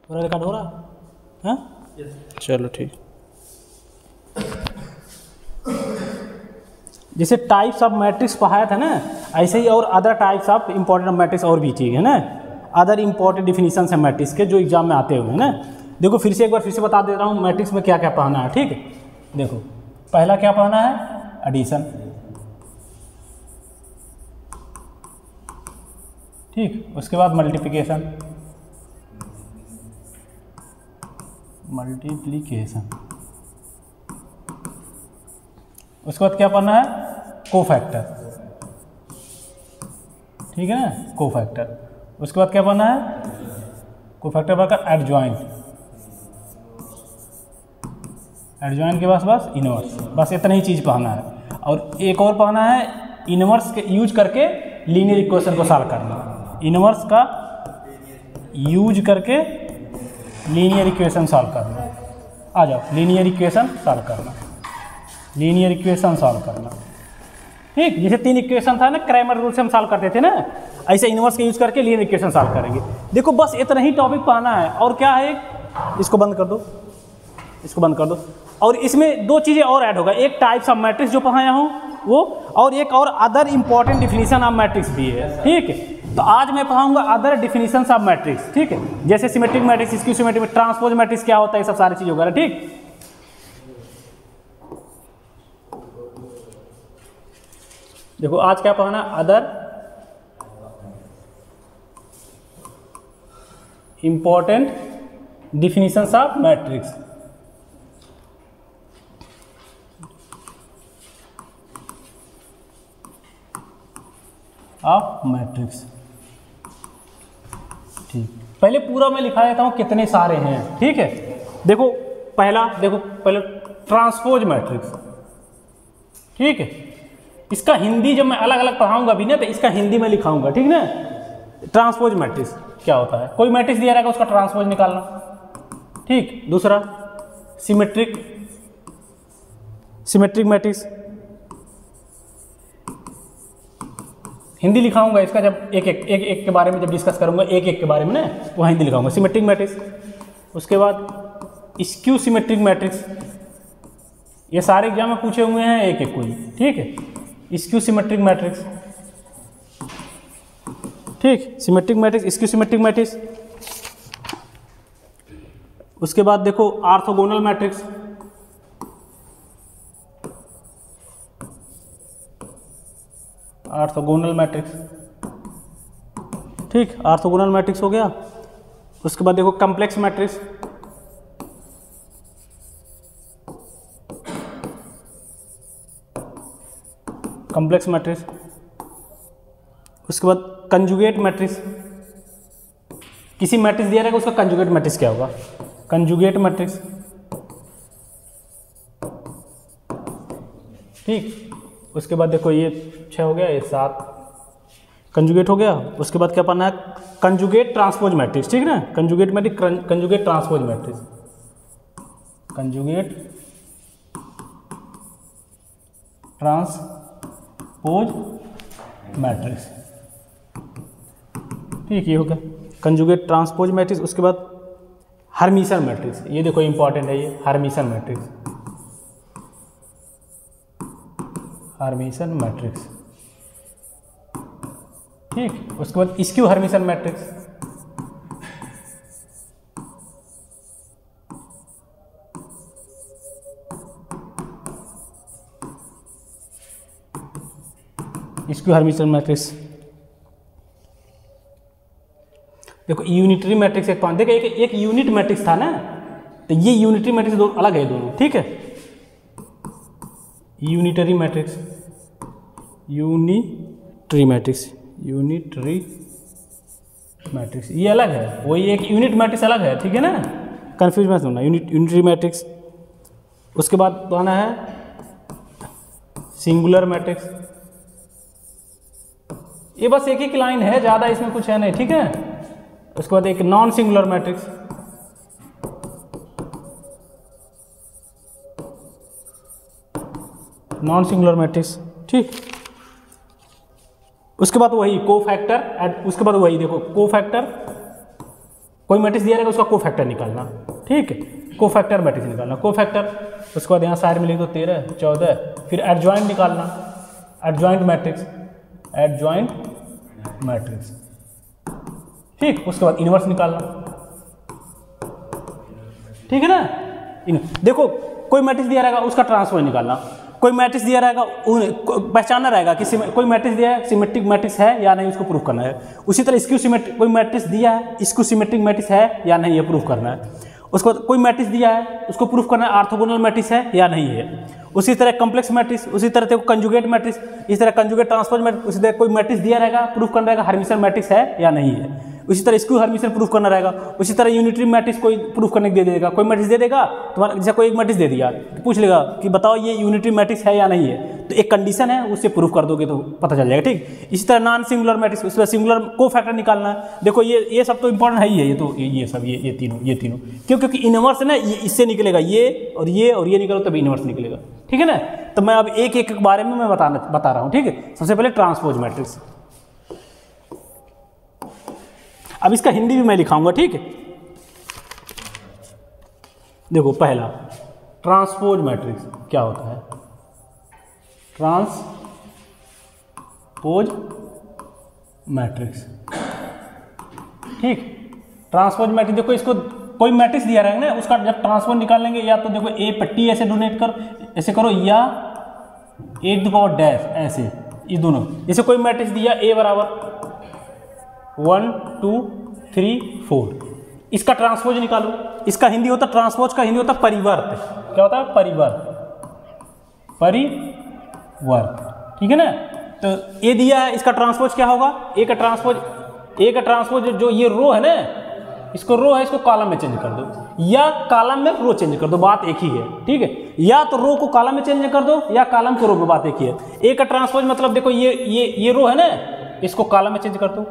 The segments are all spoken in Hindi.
पूरा रिकॉर्ड हो रहा है? चलो ठीक। जैसे टाइप्स ऑफ मैट्रिक्स पढ़ाया था ना, ऐसे ही और other types of important matrix और भी चीज़ है ना, अदर इंपॉर्टेंट डिफिनीशन है मैट्रिक्स के जो एग्जाम में आते हुए हैं ना। देखो फिर से एक बार फिर से बता दे रहा हूँ मैट्रिक्स में क्या क्या पढ़ना है, ठीक है। देखो पहला क्या पढ़ना है, एडिशन, ठीक। उसके बाद मल्टीप्लिकेशन, उसके बाद क्या पढ़ना है, कोफैक्टर, ठीक है ना, कोफैक्टर। उसके बाद क्या पढ़ना है, कोफैक्टर पढ़कर एडजॉइंट, एडजॉइंट के बाद बस इनवर्स, बस इतना ही चीज़ पढ़ना है। और एक और पढ़ना है, इनवर्स के यूज करके लीनियर इक्वेशन को सॉल्व करना, इनवर्स का यूज करके लीनियर इक्वेशन सॉल्व करना। आ जाओ, लीनियर इक्वेशन सॉल्व करना, लीनियर इक्वेशन सॉल्व करना, ठीक। जैसे 3 इक्वेशन था ना, क्रैमर रूल से हम सॉल्व करते थे ना, ऐसे इनवर्स के यूज करके लीनियर इक्वेशन सॉल्व करेंगे। देखो बस इतना ही टॉपिक पढ़ना है। और क्या है, इसको बंद कर दो, इसको बंद कर दो। और इसमें 2 चीज़ें और ऐड होगा, एक टाइप्स ऑफ मैट्रिक्स जो पढ़ाया हूँ वो, और एक और other important definition of matrix भी है, ठीक है। तो आज मैं पढ़ाऊंगा अदर डिफिनीशन ऑफ मैट्रिक्स, ठीक है। जैसे symmetric matrix, skew symmetric, transpose matrix क्या होता है, ये सब सारी चीज़ वगैरह, ठीक। देखो आज क्या पढ़ना, other important definitions of matrix, of matrix, ठीक। पहले पूरा मैं लिखा देता हूं कितने सारे हैं, ठीक है। देखो पहला, देखो पहले ट्रांसपोज मैट्रिक्स, ठीक है। इसका हिंदी जब मैं अलग अलग पढ़ाऊंगा भी ना, तो इसका हिंदी में लिखाऊंगा, ठीक ना। ट्रांसपोज मैट्रिक्स क्या होता है, कोई मैट्रिक्स दिया रहेगा उसका ट्रांसपोज निकालना, ठीक। दूसरा सिमेट्रिक, सिमेट्रिक मैट्रिक्स हिंदी लिखाऊंगा इसका, जब एक एक के बारे में जब डिस्कस करूंगा, एक एक के बारे में ना, वो हिंदी लिखाऊंगा, सिमेट्रिक मैट्रिक्स। उसके बाद स्क्यू सिमेट्रिक मैट्रिक्स, ये सारे एग्जाम में पूछे हुए हैं एक एक कोई, ठीक है। स्क्यू सिमेट्रिक मैट्रिक्स, ठीक, symmetric matrix, skew symmetric matrix. उसके बाद देखो ऑर्थोगोनल मैट्रिक्स, ऑर्थोगोनल मैट्रिक्स, ठीक, ऑर्थोगोनल मैट्रिक्स हो गया। उसके बाद देखो कॉम्प्लेक्स मैट्रिक्स, कॉम्प्लेक्स मैट्रिक्स। उसके बाद कंजुगेट मैट्रिक्स, किसी मैट्रिक्स दिया रहेगा उसका कंजुगेट मैट्रिक्स क्या होगा, कंजुगेट मैट्रिक्स, ठीक। उसके बाद देखो ये 6 हो गया, ये 7 कंजुगेट हो गया। उसके बाद क्या पढ़ना है, कंजुगेट ट्रांसपोज मैट्रिक्स, ठीक है ना, conjugate matrix, conjugate transpose matrix, conjugate transpose matrix, ठीक, ये हो गया कंजुगेट ट्रांसपोज मैट्रिक्स। उसके बाद हर्मिशन मैट्रिक्स, ये देखो इंपॉर्टेंट है, ये हर्मिशन मैट्रिक्स, हर्मिशन मैट्रिक्स, ठीक। उसके बाद skew Hermitian matrix, skew Hermitian matrix. देखो यूनिटरी मैट्रिक्स एक देखो, एक यूनिट मैट्रिक्स था ना, तो ये यूनिटरी मैट्रिक्स दो अलग है दोनों, ठीक है। Unitary matrix, unitary matrix, unitary matrix ये अलग है, वही एक यूनिट मैट्रिक्स अलग है, ठीक है ना, कंफ्यूज मत होना, यूनिटरी मैट्रिक्स। उसके बाद आना है सिंगुलर मैट्रिक्स, ये बस एक ही लाइन है, ज़्यादा इसमें कुछ है नहीं, ठीक है। उसके बाद एक non singular matrix, non singular matrix, ठीक। उसके बाद वही कोफैक्टर, उसके बाद वही देखो कोफैक्टर, कोई मैट्रिक्स दिया रहेगा उसका कोफैक्टर निकालना, ठीक है, कोफैक्टर मैट्रिक्स निकालना, कोफैक्टर, उसके बाद यहाँ साइड में लिख दो 13, 14, फिर एडजॉइंट निकालना, एडजॉइंट मैट्रिक्स, एडजॉइंट मैट्रिक्स, ठीक, उसके बाद इनवर्स निकालना, ठीक है ना। देखो कोई मैट्रिक्स दिया रहेगा उसका ट्रांसपोज निकालना, कोई मैट्रिक्स दिया रहेगा पहचानना रहेगा कि कोई मैट्रिक्स दिया है सिमेट्रिक मैट्रिक्स है या नहीं, उसको प्रूफ करना है। उसी तरह स्क्यू सिमेट्रिक, कोई मैट्रिक्स दिया है स्क्यू सिमेट्रिक मैट्रिक्स है या नहीं, ये प्रूफ करना है। उसको कोई मैट्रिक्स दिया है उसको प्रूफ करना है ऑर्थोगोनल मैट्रिक्स है या नहीं है। उसी तरह कॉम्प्लेक्स मैट्रिक्स, उसी तरह देखो कंजुगेट मैट्रिक्स, इस तरह कंजुगेट ट्रांसपोज मैट्रिक्स, उसी तरह कोई मैट्रिक्स दिया रहेगा प्रूफ करना रहेगा हर्मिटियन मैट्रिक्स है या नहीं है। उसी तरह स्क्यू हर्मिटियन प्रूफ करना रहेगा। उसी तरह यूनिटरी मैट्रिक्स कोई प्रूफ करने के दे देगा, कोई मैट्रिक्स दे देगा तुम्हारा, जैसे कोई एक मैट्रिक्स दे दिया तो पूछ लेगा कि बताओ ये यूनिटरी मैट्रिक्स है या नहीं है, तो एक कंडीशन है उससे प्रूफ कर दोगे तो पता चल जाएगा, ठीक। इसी तरह नॉन सिंगुलर मैट्रिक्स, उसमें सिंगुलर कोफैक्टर निकालना है। देखो ये सब तो इंपॉर्टेंट है ही है, ये तो ये सब ये तीनों क्यों, क्योंकि इनवर्स है ना, ये इससे निकलेगा ये और ये निकलो तभी इनवर्स निकलेगा, ठीक है ना। तो मैं अब एक एक बारे में मैं बता रहा हूँ, ठीक है। सबसे पहले ट्रांसपोज मैट्रिक्स, अब इसका हिंदी भी मैं लिखाऊंगा, ठीक है। देखो पहला ट्रांसपोज मैट्रिक्स क्या होता है, ट्रांसपोज मैट्रिक्स, ठीक। ट्रांसपोज मैट्रिक्स देखो, इसको कोई मैट्रिक्स दिया रहेगा ना, उसका जब ट्रांसपोज निकालेंगे या तो देखो ए पट्टी ऐसे डोनेट कर ऐसे करो, या ए टू पावर डैश ऐसे, ये दोनों। जैसे कोई मैट्रिक्स दिया ए बराबर 1 2 3 4, इसका ट्रांसपोज निकालो। इसका हिंदी होता, ट्रांसपोज का हिंदी होता परिवर्त। क्या होता है? परिवर्त, ठीक है ना। तो ए दिया है, इसका ट्रांसपोज क्या होगा? ए का ट्रांसपोज जो ये रो है ना, इसको रो है, इसको कॉलम में चेंज कर दो, या कॉलम में रो चेंज कर दो, बात एक ही है, ठीक है। या तो रो को कॉलम में चेंज कर दो या कॉलम को रो में, बात एक ही है। ए का ट्रांसपोज मतलब देखो ये रो है ना, इसको कॉलम में चेंज कर दो।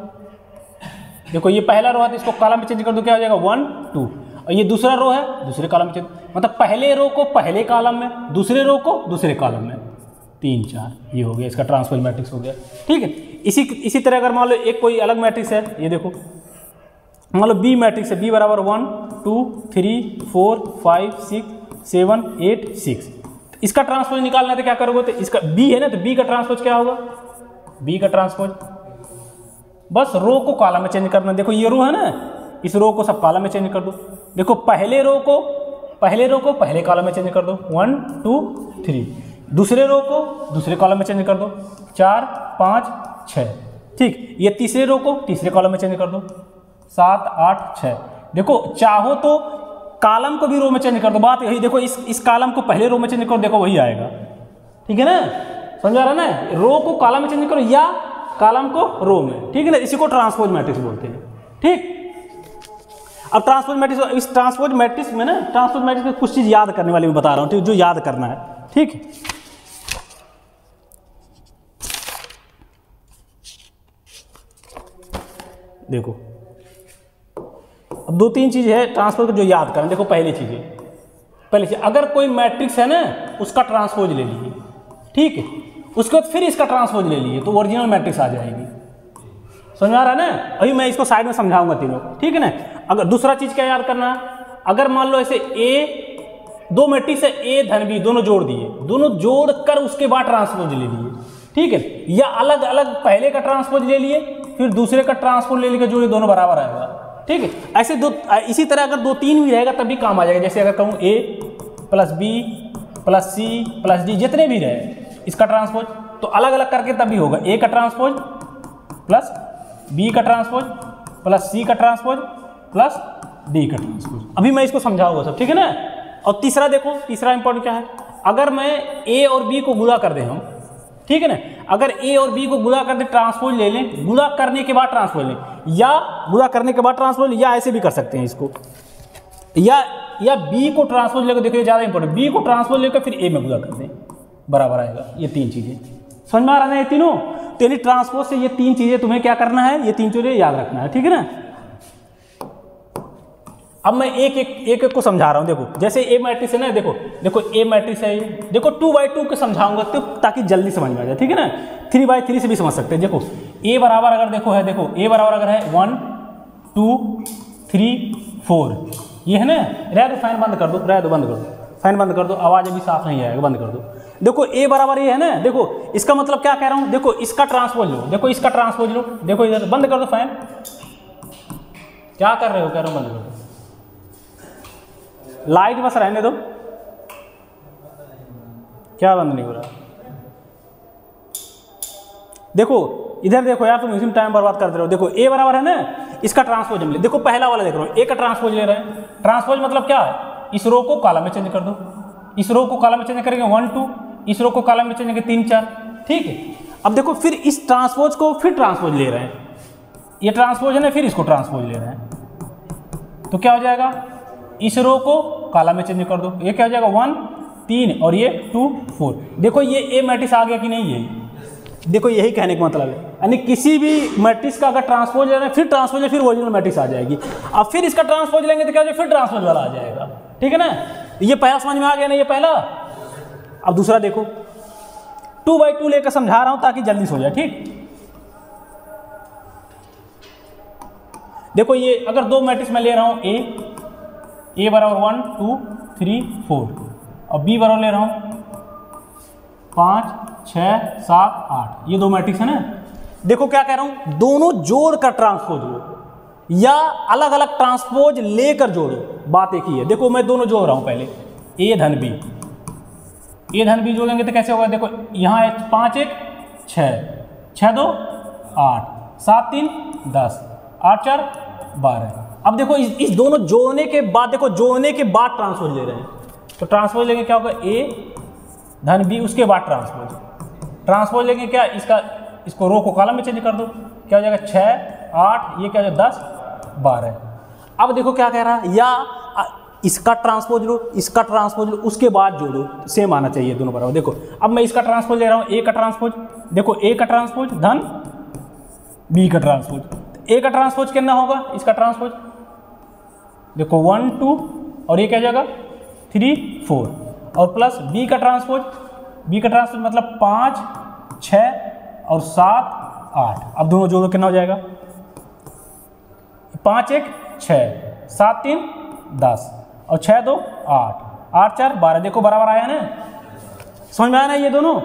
देखो ये पहला रो है तो इसको कॉलम में चेंज कर दो, क्या हो जाएगा 1 2, और ये दूसरा रो है दूसरे कॉलम में चेंज, मतलब पहले रो को पहले कॉलम में, दूसरे रो को दूसरे कॉलम में, 3 4, ये हो गया इसका ट्रांसपोज मैट्रिक्स हो गया, ठीक है। इसी तरह अगर मान लो एक कोई अलग मैट्रिक्स है, ये देखो मान लो बी मैट्रिक्स है, बी बराबर 1 2 3 4 5 6 7 8 6, इसका ट्रांसपोज निकालना है तो क्या करोगे? तो इसका बी है ना, तो बी का ट्रांसपोज क्या होगा? बी का ट्रांसपोज बस रो को कॉलम में चेंज करना। देखो ये रो है ना, इस रो को सब कॉलम में चेंज कर दो। देखो पहले रो को पहले कॉलम में चेंज कर दो, 1 2 3, दूसरे रो को दूसरे कॉलम में चेंज कर दो, 4 5 6, ठीक। ये तीसरे रो को तीसरे कॉलम में चेंज कर दो, 7 8 6। देखो चाहो तो कॉलम को भी रो में चेंज कर दो, बात यही। देखो इस कॉलम को पहले रो में चेंज करो, देखो वही आएगा, ठीक है ना, समझा रहा ना। रो को कॉलम में चेंज करो या कॉलम को रो में, ठीक है ना। इसी को ट्रांसपोज मैट्रिक्स बोलते हैं, ठीक। अब ट्रांसपोज मैट्रिक्स, इस ट्रांसपोज मैट्रिक्स में ना, ट्रांसपोज मैट्रिक्स में कुछ चीज याद करने वाली मैं बता रहा हूँ, ठीक, जो याद करना है, ठीक है। देखो अब 2-3 चीज है ट्रांसपोज को जो याद करना। देखो पहली चीज अगर कोई मैट्रिक्स है ना, उसका ट्रांसपोज ले लीजिए, ठीक है। उसके बाद फिर इसका ट्रांसपोज ले लिए तो ओरिजिनल मैट्रिक्स आ जाएगी, समझ आ रहा है ना। अभी मैं इसको साइड में समझाऊंगा तीनों, ठीक है ना। अगर दूसरा चीज क्या याद करना है, अगर मान लो ऐसे ए, दो मैट्रिक्स है ए धन बी, दोनों जोड़ दिए, दोनों जोड़ कर उसके बाद ट्रांसपोज ले लिए, ठीक है। या अलग अलग पहले का ट्रांसपोज ले लिए फिर दूसरे का ट्रांसपोज ले लिए, जोड़े दोनों बराबर आएगा, ठीक है। ऐसे इसी तरह अगर 2-3 भी रहेगा तब भी काम आ जाएगा। जैसे अगर कहूँ A plus B plus C plus D, जितने भी रहे इसका ट्रांसपोज, तो अलग अलग करके तब भी होगा। ए का ट्रांसपोज प्लस बी का ट्रांसपोज प्लस सी का ट्रांसपोज प्लस डी का ट्रांसपोज। अभी मैं इसको समझाऊंगा सब, ठीक है ना। और तीसरा देखो, तीसरा इंपॉर्टेंट क्या है, अगर मैं ए और बी को गुणा कर दें हम, ठीक है ना। अगर ए और बी को गुणा कर दे, ट्रांसपोज ले लें, गुणा करने के बाद ट्रांसपोज लें, या गुणा करने के बाद ट्रांसपोज, या ऐसे भी कर सकते हैं इसको, या बी को ट्रांसपोज लेकर, देखो ये ज़्यादा इंपॉर्टेंट, बी को ट्रांसपोज लेकर फिर ए में गुणा कर दें, बराबर आएगा। ये 3 चीजें समझ में आ रहा है, ये तीनों। तेरी ट्रांसपोज से ये 3 चीजें तुम्हें क्या करना है, ये 3 चीजें याद रखना है, ठीक है ना। अब मैं एक को समझा रहा हूं। देखो जैसे ए मैट्रिक्स है ना, देखो ए मैट्रिक्स है, देखो 2x2 को समझाऊंगा तो ताकि जल्दी समझ में आ जाए, ठीक है ना। 3x3 से भी समझ सकते हैं। देखो ए बराबर अगर देखो ए बराबर अगर है 1 2 3 4 ये है ना। रह दो, फैन बंद कर दो, रह दो, बंद कर दो, फैन बंद कर दो, आवाज़ अभी साफ नहीं आएगा, बंद कर दो। देखो ए बराबर ये है ना, देखो इसका मतलब क्या कह रहा हूँ, देखो इसका ट्रांसपोज लो, देखो इसका ट्रांसपोज लो, देखो इधर बंद कर दो फैन। क्या कर रहे हो, कह रहा हूँ बंद कर दो, लाइट बस रहने दो। क्या बंद नहीं हो रहा, देखो इधर देखो यार, तुम इसी में टाइम बर्बाद करते रहो। देखो ए बराबर है ना, इसका ट्रांसपोज हम ले, देखो पहला वाला देख रहा हूँ, ए का ट्रांसपोज ले रहे हैं। ट्रांसपोज मतलब क्या है, इस रो को कॉलम में चेंज कर दो, इस रो को कॉलम में चेंज करेंगे 1 2, इस रो को कॉलम में चेंज करेंगे 3 4, ठीक है। अब देखो फिर इस ट्रांसपोज को फिर ट्रांसपोज ले रहे हैं, ये ट्रांसपोज है ना, फिर इसको ट्रांसपोज ले रहे हैं, तो क्या हो जाएगा, इस रो को कॉलम में चेंज कर दो, ये क्या हो जाएगा 1 3 और ये 2 4। देखो ये ए मैट्रिक्स आ गया कि नहीं, ये देखो यही कहने का मतलब है, यानी किसी भी मैट्रिक्स का अगर ट्रांसपोज लेना है, फिर ट्रांसपोज है, फिर ओरिजिनल मैट्रिक्स आ जाएगी। अब फिर इसका ट्रांसपोज लेंगे तो क्या हो जाएगा, फिर ट्रांसपोज वाला आ जाएगा, ठीक है ना। ये पहला समझ में आ गया ना, ये पहला। अब दूसरा देखो, 2/2 लेकर समझा रहा हूं ताकि जल्दी से हो जाए, ठीक। देखो ये अगर दो मैट्रिक्स मैं ले रहा हूं, ए बराबर 1 2 3 4 और बी बराबर ले रहा हूं 5 6 7 8, ये दो मैट्रिक्स है ना। देखो क्या कह रहा हूं, दोनों जोड़ कर ट्रांसपोज लो या अलग अलग ट्रांसपोज लेकर जोड़ो, बात एक ही है। देखो मैं दोनों जोड़ रहा हूं, पहले ए धन बी, ए धन बी जोड़ेंगे तो कैसे होगा, देखो यहाँ है 5 1 6 6 2 8 7 3 10 8 4 12। अब देखो इस दोनों जोड़ने के बाद, देखो जोड़ने के बाद ट्रांसपोज ले रहे हैं, तो ट्रांसपोज लेंगे क्या होगा, ए धन बी, उसके बाद ट्रांसपोज लेंगे क्या, इसको रो को कॉलम में चेंज कर दो, क्या हो जाएगा 6 8, ये क्या हो जाएगा 10 12। अब देखो क्या कह रहा है, या इसका ट्रांसपोज लो, इसका ट्रांसपोज लो, उसके बाद जोड़ो, सेम आना चाहिए दोनों बराबर। देखो अब मैं इसका ट्रांसपोज ले रहा हूँ, ए का ट्रांसपोज, देखो ए का ट्रांसपोज धन बी का ट्रांसपोज, ए का ट्रांसपोज कितना होगा, इसका ट्रांसपोज देखो 1 2 और ये क्या जाएगा 3 4 और प्लस बी का ट्रांसपोज, मतलब 5 6 और 7 8। अब दोनों जोड़ो कितना हो जाएगा, 5 1 6 7 3 10 और 6 2 8 8 4 12। देखो बराबर आया ना, समझ में आया ना ये दोनों,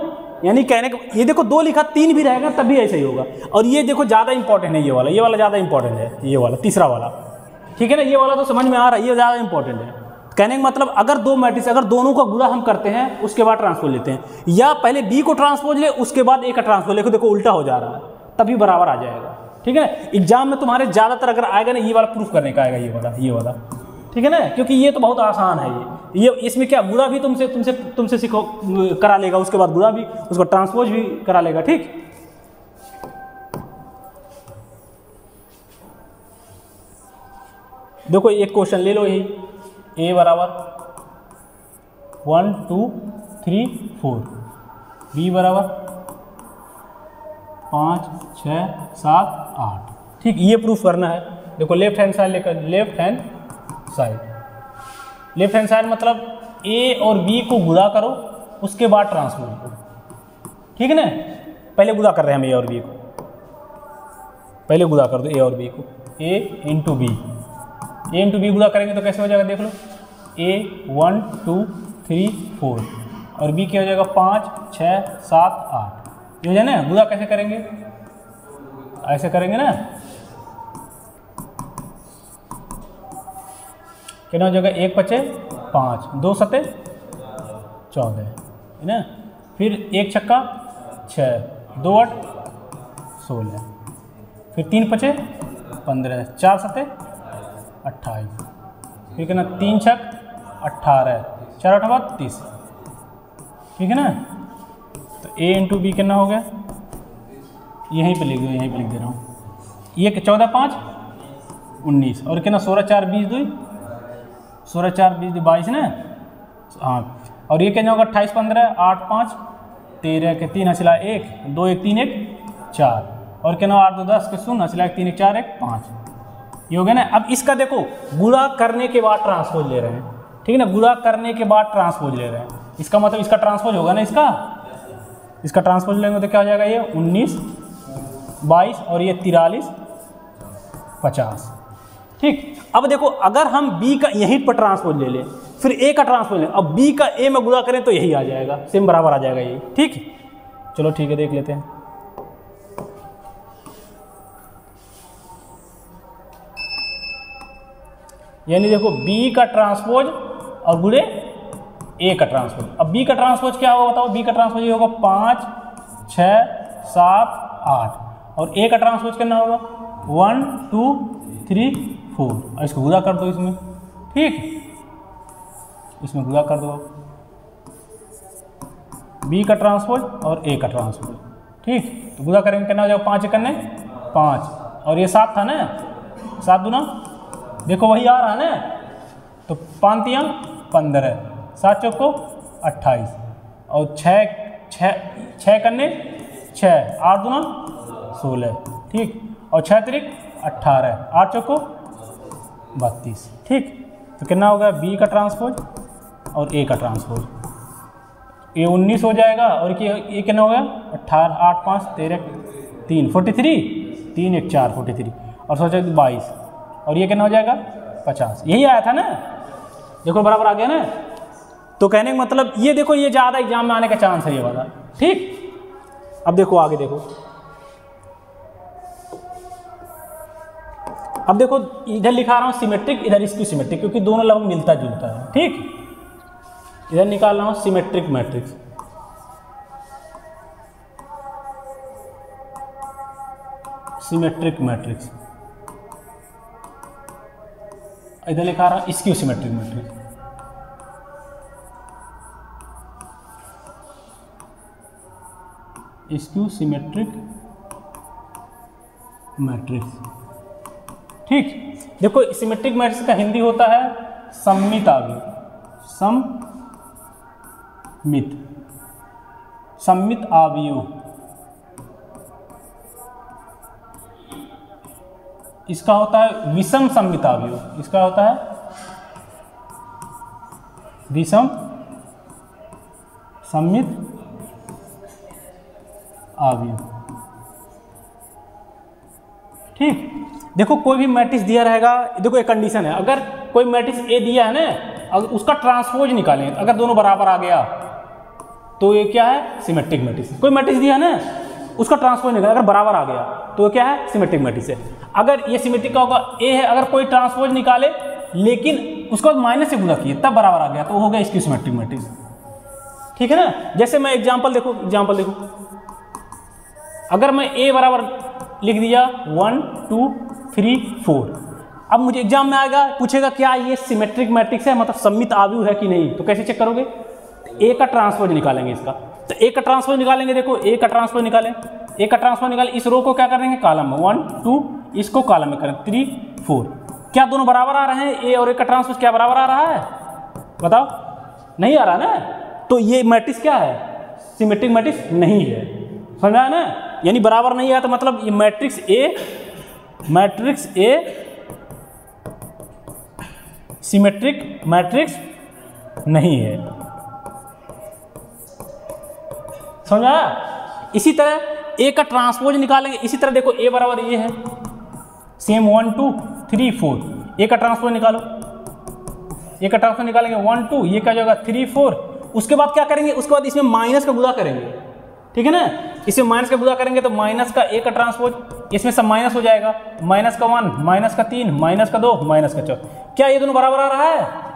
यानी कहने का ये देखो 2 लिखा 3 भी रहेगा तब भी ऐसे ही होगा। और ये देखो ज़्यादा इंपॉर्टेंट है, ये वाला ज़्यादा इंपॉर्टेंट है, ये वाला तीसरा वाला, ठीक है ना। ये वाला तो समझ में आ रहा है, ये ज़्यादा इंपॉर्टेंट है। कहने का मतलब अगर दो मैट्रिक्स, अगर दोनों का गुणा हम करते हैं उसके बाद ट्रांसपोज लेते हैं, या पहले बी को ट्रांसपोज ले उसके बाद ए का ट्रांसपोज ले, देखो उल्टा हो जा रहा है, तभी बराबर आ जाएगा, ठीक है ना। एग्जाम में तुम्हारे ज़्यादातर अगर आएगा ना, ये वाला प्रूफ करने का आएगा, ये वाला, ठीक है ना, क्योंकि ये तो बहुत आसान है। ये इसमें क्या गुणा भी तुमसे सीखो करा लेगा, उसके बाद गुणा भी, उसको ट्रांसपोज भी करा लेगा, ठीक। देखो एक क्वेश्चन ले लो, यही ए बराबर 1 2 3 4, बी बराबर 5 6 7 8, ठीक। ये प्रूफ करना है। देखो लेफ्ट हैंड साइड लेकर, लेफ्ट हैंड साइड मतलब ए और बी को गुणा करो, उसके बाद ट्रांसपोज करो, ठीक है ना। पहले गुणा कर रहे हैं हम ए और बी को, पहले गुणा कर दो ए और बी को, ए इंटू बी, ए इंटू बी गुणा करेंगे तो कैसे हो जाएगा, देख लो ए 1 2 3 4 और बी क्या हो जाएगा 5 6 7 8। ये हो जाए ना, गुणा कैसे करेंगे, ऐसे करेंगे ना, कितना हो जाएगा 1 5 5 2 7 14, है ना। फिर 1 छक्का 6 2 8 16, फिर 3 5 15 4 7 28, ठीक है ना, 3 छक 18 4 8 32, ठीक है ना। तो ए इंटू बी कितना हो गया, यहीं पे लिख दो, यहीं पे लिख दे रहा हूँ। ये 14 5 19 और कितना 16 4 20 2 16 4 20 22 ना, हाँ। और ये क्या होगा 28 15 8 5 13 के 3 हसिला 1 2 1 3 1 4 और क्या 8 2 10 के 0 हसिला 1 3 1 4 1 5, ये हो गया ना। अब इसका देखो गुणा करने के बाद ट्रांसपोज ले रहे हैं, ठीक है ना, गुणा करने के बाद ट्रांसपोज ले रहे हैं, इसका मतलब इसका ट्रांसपोज होगा ना, इसका ट्रांसपोज लेंगे तो क्या हो जाएगा, ये 19 22 और ये 43 50, ठीक। अब देखो अगर हम B का यहीं पर ट्रांसपोज ले लें, फिर A का ट्रांसपोज लें, अब B का A में गुणा करें तो यही आ जाएगा, सेम बराबर आ जाएगा यही। ठीक, चलो ठीक है, देख लेते हैं। यानी देखो B का ट्रांसपोज और गुणे A का ट्रांसपोज। अब B का ट्रांसपोज क्या होगा बताओ? B का ट्रांसपोज ये होगा 5 6 7 8 और A का ट्रांसपोज कितना होगा 1 2 3 4 और इसको गुणा कर दो इसमें। ठीक, इसमें गुणा कर दो B का ट्रांसपोज और A का ट्रांसपोज। ठीक, तो गुणा करेंगे कितना हो जाएगा? 5 करने 5 और ये 7 था ना, 7 दूना देखो वही आ रहा है ना, तो 5 तियां 15 7 चौको 28 और 6 करने 6 8 दूना 16। ठीक, और 6 तिरिक 18 8 चौको 32। ठीक, तो कितना होगा? B का ट्रांसपोज और A का ट्रांसपोज, ये 19 हो जाएगा और ये कितना हो गया? 18 8 5 13 3 43 3 1 4 43 और सोचा 22 और ये कितना हो जाएगा? 50। यही आया था ना, देखो बराबर आ गया ना। तो कहने का मतलब ये देखो, ये ज़्यादा एग्जाम में आने का चांस है ये वाला। ठीक, अब देखो आगे देखो, अब देखो इधर लिखा रहा हूँ सिमेट्रिक, इधर इसकी सिमेट्रिक, क्योंकि दोनों लगभग मिलता जुलता है। ठीक, इधर निकाल रहा हूँ सिमेट्रिक मैट्रिक्स। सिमेट्रिक मैट्रिक्स इधर लिखा रहा हूँ skew symmetric matrix. Skew symmetric matrix. ठीक, देखो सिमेट्रिक मैट्रिक्स का हिंदी होता है सममित आव्यूह। सममित आव्यूह। इसका होता है विषम सममित आव्यूह। इसका होता है विषम सममित आव्यूह। ठीक, देखो कोई भी मैट्रिक्स दिया रहेगा, देखो एक कंडीशन है, अगर कोई मैट्रिक्स ए दिया है ना, अगर उसका ट्रांसपोज निकालें, अगर दोनों बराबर आ गया तो ये क्या है? Symmetric matrix. कोई मैट्रिक्स दिया है ना, उसका ट्रांसपोज निकालें, अगर बराबर आ गया तो क्या है? सिमेट्रिक मैट्रिक्स है। अगर ये सिमेट्रिक का होगा ए है, अगर कोई ट्रांसपोज निकाले लेकिन उसको माइनस से गुणा किए तब बराबर आ गया तो हो गया स्क्यू सिमेट्रिक मैट्रिक्स। ठीक है ना, जैसे मैं एग्जांपल देखो, अगर मैं ए बराबर लिख दिया 1 2 3 4, अब मुझे एग्जाम में आएगा, पूछेगा क्या ये सिमेट्रिक मैट्रिक्स है, मतलब सममित आव्यूह है कि नहीं, तो कैसे चेक करोगे? ए का ट्रांसपोज निकालेंगे इसका, तो ए का ट्रांसपोज निकालेंगे। देखो ए का ट्रांसपोज निकालें, ए का ट्रांसपोज निकालें, इस रो को क्या करेंगे? कॉलम में 1 2, इसको कॉलम में करें 3 4। क्या दोनों बराबर आ रहे हैं? ए और ए का ट्रांसपोज क्या बराबर आ रहा है? बताओ, नहीं आ रहा ना, तो ये मैट्रिक्स क्या है? सिमेट्रिक मैट्रिक्स नहीं है। समझ में आया ना? यानी बराबर नहीं आया तो मतलब ये मैट्रिक्स ए सिमेट्रिक मैट्रिक्स नहीं है। समझ आया? इसी तरह ए का ट्रांसपोज निकालेंगे, इसी तरह देखो ए बराबर ये है, सेम 1 2 3 4, ए का ट्रांसपोज निकालो, ए का ट्रांसपोज निकालेंगे 1 2, ये क्या जाएगा 3 4। उसके बाद क्या करेंगे? उसके बाद इसमें माइनस का गुणा करेंगे। ठीक है ना, इसमें माइनस का गुणा करेंगे तो माइनस का ए का ट्रांसपोज, इसमें सब माइनस हो जाएगा, माइनस का 1 माइनस का 3 माइनस का 2 माइनस का 4। क्या ये दोनों बराबर आ रहा है?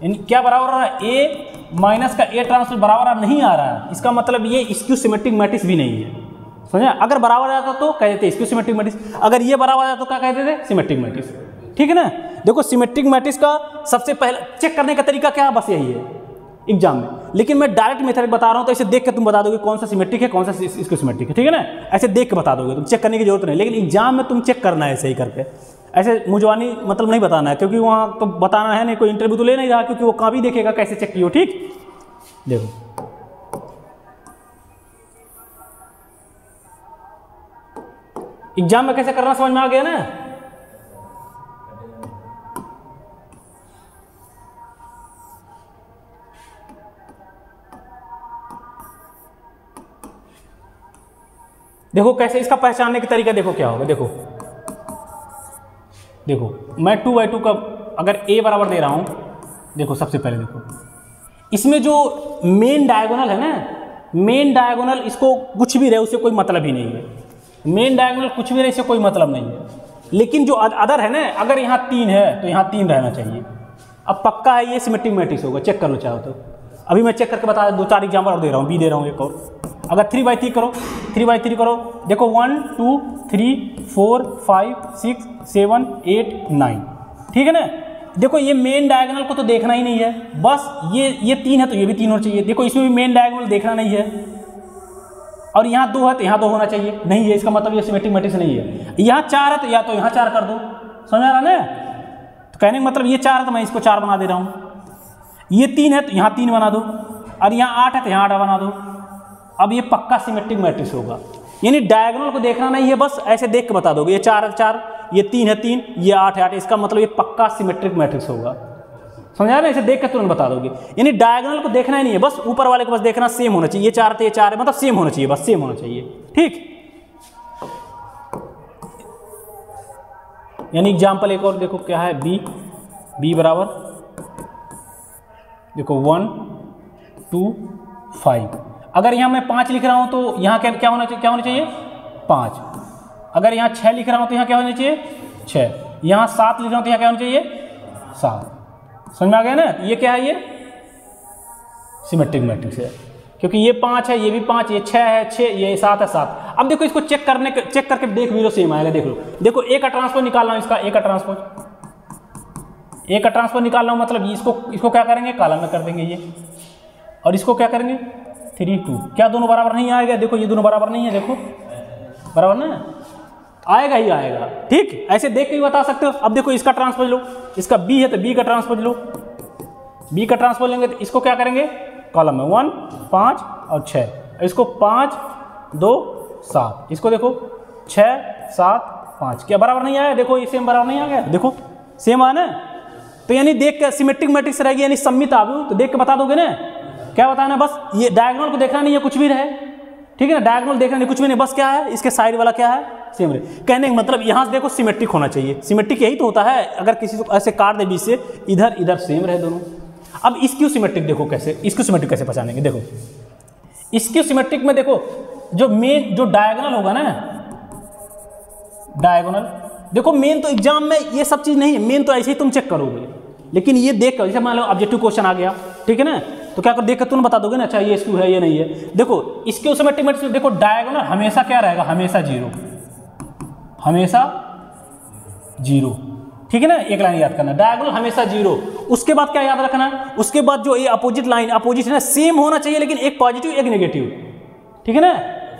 क्या बराबर आ रहा है? ए माइनस का ए ट्रांसपोज बराबर नहीं आ रहा है, इसका मतलब ये स्क्यू सिमेट्रिक मैट्रिक्स भी नहीं है। समझा? अगर बराबर आ जाता तो कह देते स्क्यू सिमेट्रिक मैट्रिक्स, अगर ये बराबर आ जाता तो क्या कहते थे? Symmetric matrix. ठीक है ना, देखो सिमेट्रिक मैट्रिक्स का सबसे पहले चेक करने का तरीका क्या है? बस यही है एग्जाम में, लेकिन मैं डायरेक्ट मेथड बता रहा हूं तो इसे देख के तुम बता दोगे कौन सा सिमेट्रिक है कौन सा इसको सिमेट्रिक है। ठीक है ना, ऐसे देख के बता दोगे, तुम चेक करने की जरूरत नहीं, लेकिन एग्जाम में तुम चेक करना है सही करके, ऐसे मुझवानी मतलब नहीं बताना है, क्योंकि वहाँ तो बताना है नहीं, कोई इंटरव्यू तो ले नहीं रहा, क्योंकि वो कॉपी देखेगा कैसे चेक किया। ठीक, देखो एग्जाम में कैसे करना समझ में आ गया ना। देखो कैसे इसका पहचानने का तरीका देखो क्या होगा। देखो देखो मैं 2/2 का अगर a बराबर दे रहा हूँ, देखो सबसे पहले देखो इसमें जो मेन डायगोनल है ना, मेन डायगोनल इसको कुछ भी रहे उससे कोई मतलब ही नहीं है, मेन डायगोनल कुछ भी रहे इससे कोई मतलब नहीं है। लेकिन जो अदर है ना, अगर यहाँ 3 है तो यहाँ 3 रहना चाहिए। अब पक्का है ये सिमेट्रिक मैट्रिक्स होगा, चेक कर लो चाहो तो। अभी मैं चेक करके बता 2-4 एग्जाम्पल और दे रहा हूँ, बी दे रहा हूँ एक और। अगर 3/3 करो, 3/3 करो, देखो 1 2 3 4 5 6 7 8 9, ठीक है ना। देखो ये मेन डायगोनल को तो देखना ही नहीं है, बस ये 3 है तो ये भी 3 होना चाहिए। देखो इसमें भी मेन डायगोनल देखना नहीं है, और यहाँ 2 है तो यहाँ 2 होना चाहिए, नहीं है इसका मतलब ये सिमेट्रिक मैट्रिक्स नहीं है। यहाँ 4 है तो या तो यहाँ 4 कर दो, समझ आ रहा ना। तो कहने का मतलब ये 4 है तो मैं इसको 4 बना दे रहा हूँ, ये 3 है तो यहाँ 3 बना दो, और यहाँ 8 है तो यहाँ 8 बना दो। अब ये पक्का सिमेट्रिक मैट्रिक्स होगा। यानी डायगोनल को देखना नहीं है, बस ऐसे देख के बता दोगे ये 4 है 4, ये 3 है 3, ये 8 है 8, इसका मतलब ये पक्का सिमेट्रिक मैट्रिक्स होगा। समझा रहे, इसे देख के तुरंत बता दोगे। यानी डायगोनल को देखना ही नहीं है, बस ऊपर वाले को बस देखना सेम होना चाहिए, ये 4 है ये 4 है, मतलब सेम होना चाहिए, बस सेम होना चाहिए, ठीक। यानी एग्जाम्पल एक और देखो क्या है, बी बराबर देखो 1 2 5। अगर यहाँ मैं 5 लिख रहा हूँ तो यहाँ क्या होना चाहिए 5। अगर यहाँ 6 लिख रहा हूँ तो यहाँ क्या होना चाहिए 6। यहाँ 7 लिख रहा हूँ तो यहाँ क्या होना चाहिए 7। समझ में आ गया ना। ये क्या है, ये सिमेट्रिक मैट्रिक्स है, क्योंकि ये 5 है, ये भी 5, ये 6 है 6, ये 7 है 7। अब देखो इसको चेक करके देख भी लो, सेम आएगा। देख लो, देखो ए का ट्रांसपोज निकाल रहा हूँ, इसका ए का ट्रांसपोज निकाल रहा हूँ, मतलब इसको क्या करेंगे कॉलम में कर देंगे ये, और इसको क्या करेंगे 3 2। क्या दोनों बराबर नहीं आएगा, देखो ये दोनों बराबर नहीं है, देखो बराबर ना आएगा ही आएगा, ठीक। ऐसे देख के भी बता सकते हो। अब देखो इसका ट्रांसपोज लो, इसका बी है तो बी का ट्रांसपोज लो, बी का ट्रांसपोज लेंगे तो इसको क्या करेंगे कॉलम में 1 5 और 6, इसको 5 2 7, इसको देखो 6 7 5, क्या बराबर नहीं आया, देखो ये सेम बराबर नहीं आ गया, देखो सेम आया ना। तो यानी देख के सिमेट्रिक मैट्रिक्स रहेगी, यानी सम्मित आव्यूह, तो देख के बता दोगे ना। क्या बताना, बस ये डायगोनल को देखना नहीं है, कुछ भी रहे, ठीक है ना। डायगोनल देखना नहीं, कुछ भी नहीं, बस क्या है इसके साइड वाला क्या है सेम रहे। कहने का मतलब यहाँ से देखो सिमेट्रिक होना चाहिए, सिमेट्रिक यही तो होता है। अगर किसी को ऐसे काट दे बीच से, इधर इधर सेम रहे दोनों। अब इसक्यू सिमेट्रिक देखो कैसे, इसक्यू सिमेट्रिक कैसे पहचानेंगे, देखो इसक्यू सिमेट्रिक में देखो जो मेन जो डायगोनल होगा ना, डायगोनल देखो मेन तो एग्जाम में ये सब चीज़ नहीं है, मेन तो ऐसे ही तुम चेक करोगे। लेकिन ये देख कर, जैसे मान लो ऑब्जेक्टिव क्वेश्चन आ गया, ठीक है ना, तो क्या कर देख कर तुम बता दोगे ना, अच्छा ये स्क्यू है ये नहीं है। देखो इसके सिमेट्रिक मैट्रिक्स में देखो डायगोनल हमेशा क्या रहेगा, हमेशा 0, हमेशा 0, ठीक है ना। एक लाइन याद करना, डायगोनल हमेशा 0। उसके बाद क्या याद रखना, उसके बाद जो ये अपोजिट लाइन अपोजिट है ना, सेम होना चाहिए, लेकिन एक पॉजिटिव एक नेगेटिव, ठीक है ना,